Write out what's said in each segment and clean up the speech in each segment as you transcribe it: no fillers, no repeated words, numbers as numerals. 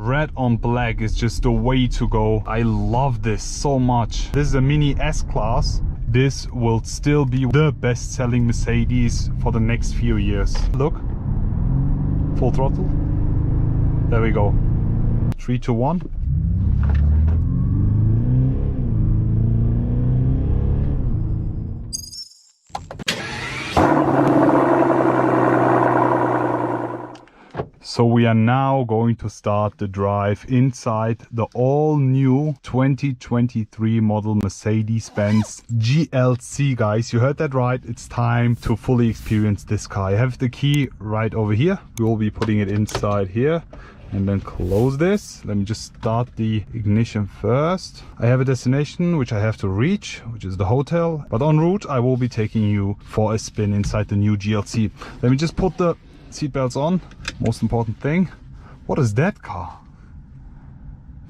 Red on black is just the way to go. I love this so much. This is a mini S-Class. This will still be the best-selling Mercedes for the next few years. Look, full throttle. There we go. 3, 2, 1. So we are now going to start the drive inside the all-new 2023 model Mercedes-Benz GLC, guys. You heard that right. It's time to fully experience this car. I have the key right over here. We will be putting it inside here and then close this. Let me just start the ignition first. I have a destination which I have to reach, which is the hotel. But en route, I will be taking you for a spin inside the new GLC. Let me just put the seatbelts on. Most important thing. What is that car?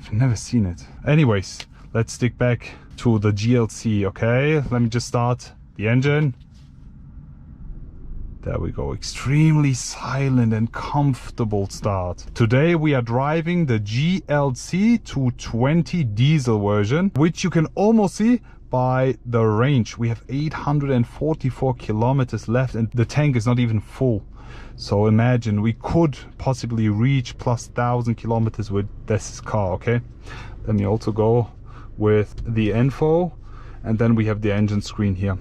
I've never seen it. Anyways, let's stick back to the GLC. Okay, let me just start the engine. There we go. Extremely silent and comfortable start. Today we are driving the GLC220 diesel version, which you can almost see by the range. We have 844 kilometers left and the tank is not even full. So imagine we could possibly reach plus 1,000 kilometers with this car. Okay, let me also go with the info, and then we have the engine screen here.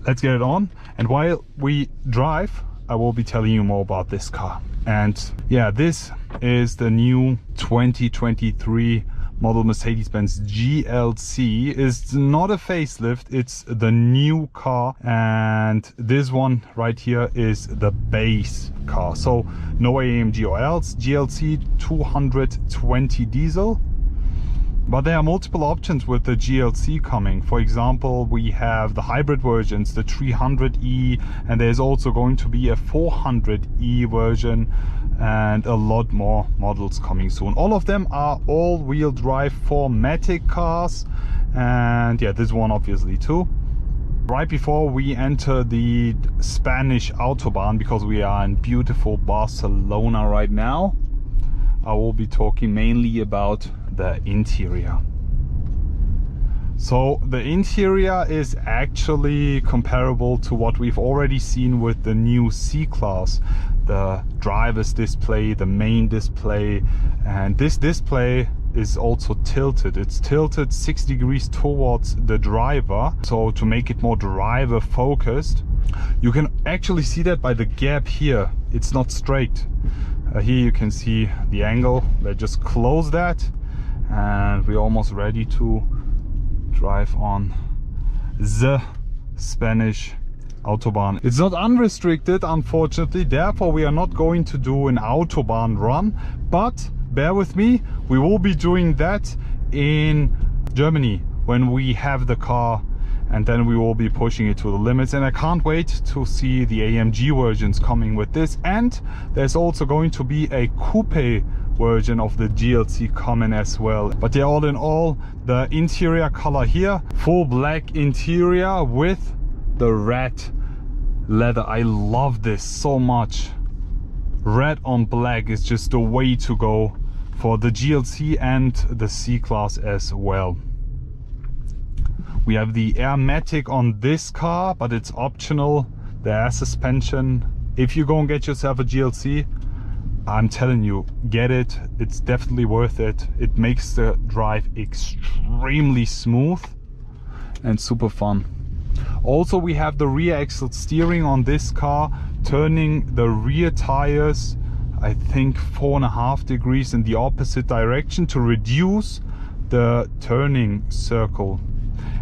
Let's get it on, and while we drive I will be telling you more about this car. And yeah, this is the new 2023 model Mercedes-Benz GLC. Is not a facelift, it's the new car, and this one right here is the base car. So no AMG or else. GLC 220 diesel. But there are multiple options with the GLC coming. For example, we have the hybrid versions, the 300e, and there's also going to be a 400e version, and a lot more models coming soon. All of them are all-wheel drive 4MATIC cars, and yeah, this one obviously too. Right before we enter the Spanish Autobahn, because we are in beautiful Barcelona right now, I will be talking mainly about the interior. So the interior is actually comparable to what we've already seen with the new C-Class. The driver's display, the main display, and this display is also tilted. It's tilted 6 degrees towards the driver, so to make it more driver focused. You can actually see that by the gap here. It's not straight. Here you can see the angle. Let's just close that, and we're almost ready to drive on the Spanish Autobahn. It's not unrestricted, unfortunately, therefore we are not going to do an Autobahn run, but bear with me, we will be doing that in Germany when we have the car, and then we will be pushing it to the limits. And I can't wait to see the AMG versions coming with this. And there's also going to be a coupe version of the GLC coming as well. But yeah, all in all, the interior color here, full black interior with the red leather. I love this so much. Red on black is just the way to go for the GLC and the C-Class as well. We have the Airmatic on this car, but it's optional. The air suspension. If you go and get yourself a GLC, I'm telling you, get it. It's definitely worth it. It makes the drive extremely smooth and super fun. Also, we have the rear axle steering on this car, turning the rear tires, I think 4.5 degrees in the opposite direction to reduce the turning circle.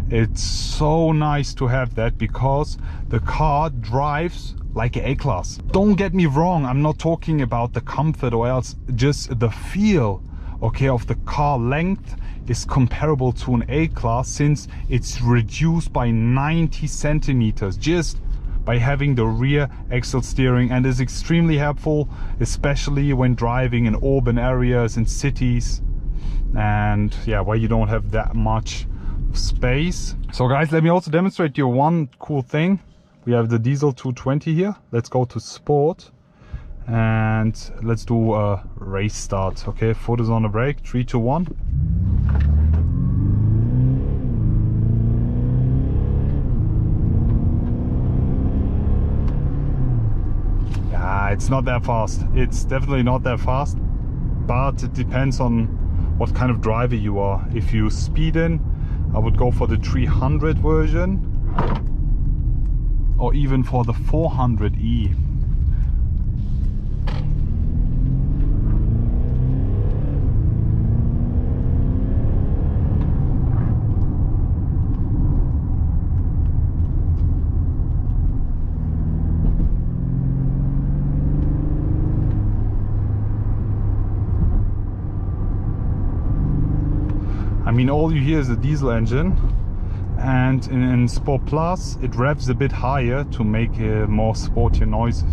It's so nice to have that because the car drives like an A-Class. Don't get me wrong, I'm not talking about the comfort or else, just the feel, okay, of the car length is comparable to an A-Class, since it's reduced by 90 centimeters just by having the rear axle steering, and is extremely helpful, especially when driving in urban areas and cities, and yeah, where you don't have that much space. So guys, let me also demonstrate you one cool thing. We have the diesel 220 here. Let's go to sport, and let's do a race start. Okay, foot is on the brake. 3, 2, 1. Yeah, it's not that fast. It's definitely not that fast, but it depends on what kind of driver you are. If you speed in, I would go for the 300 version, or even for the 400e. I mean, all you hear is the diesel engine, and in Sport Plus it revs a bit higher to make more sportier noises,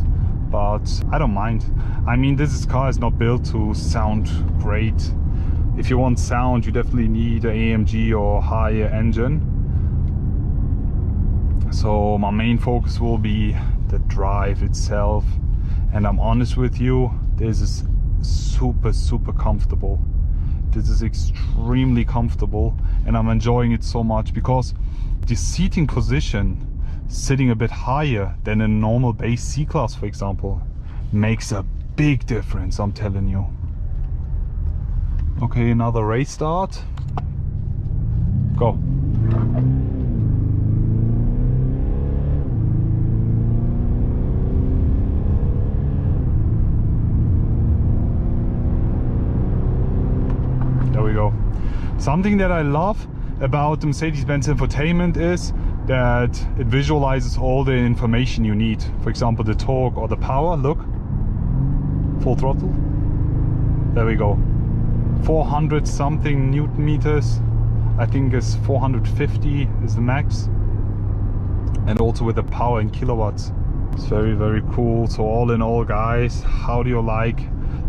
but I don't mind. I mean, this car is not built to sound great. If you want sound, you definitely need an AMG or higher engine. So my main focus will be the drive itself, and I'm honest with you, this is super comfortable. This is extremely comfortable, and I'm enjoying it so much because the seating position, sitting a bit higher than a normal base C-Class, for example, makes a big difference, I'm telling you. Okay, another race start. Go. There we go. Something that I love about the Mercedes-Benz infotainment is that it visualizes all the information you need. For example, the torque or the power. Look, full throttle. There we go. 400 something Newton meters. I think it's 450 is the max. And also with the power in kilowatts. It's very cool. So all in all, guys, how do you like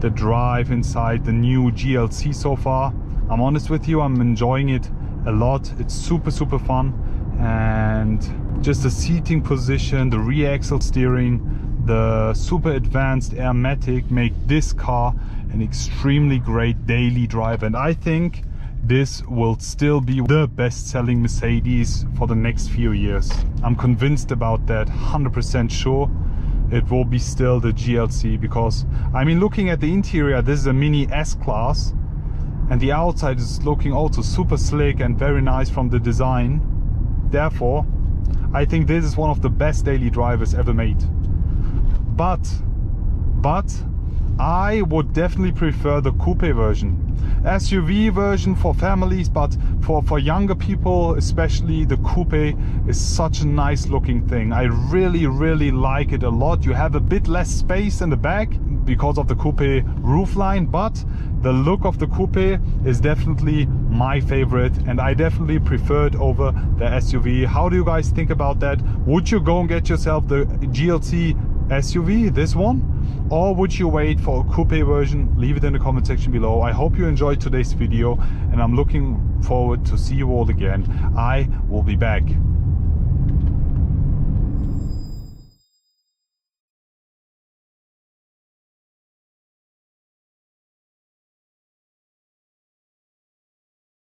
the drive inside the new GLC so far? I'm honest with you, I'm enjoying it a lot. It's super fun, and just the seating position, the rear axle steering, the super advanced Airmatic make this car an extremely great daily drive, and I think this will still be the best-selling Mercedes for the next few years. I'm convinced about that, 100% sure. It will be still the GLC, because I mean, looking at the interior, this is a mini S-Class, and the outside is looking also super slick and very nice from the design. Therefore, I think this is one of the best daily drivers ever made. But I would definitely prefer the coupe version. SUV version for families, but for younger people especially, the coupe is such a nice looking thing. I really like it a lot. You have a bit less space in the back because of the coupe roofline, but the look of the coupe is definitely my favorite, and I definitely prefer it over the SUV. How do you guys think about that? Would you go and get yourself the GLC SUV, this one? Or would you wait for a coupe version? Leave it in the comment section below. I hope you enjoyed today's video, and I'm looking forward to see you all again. I will be back.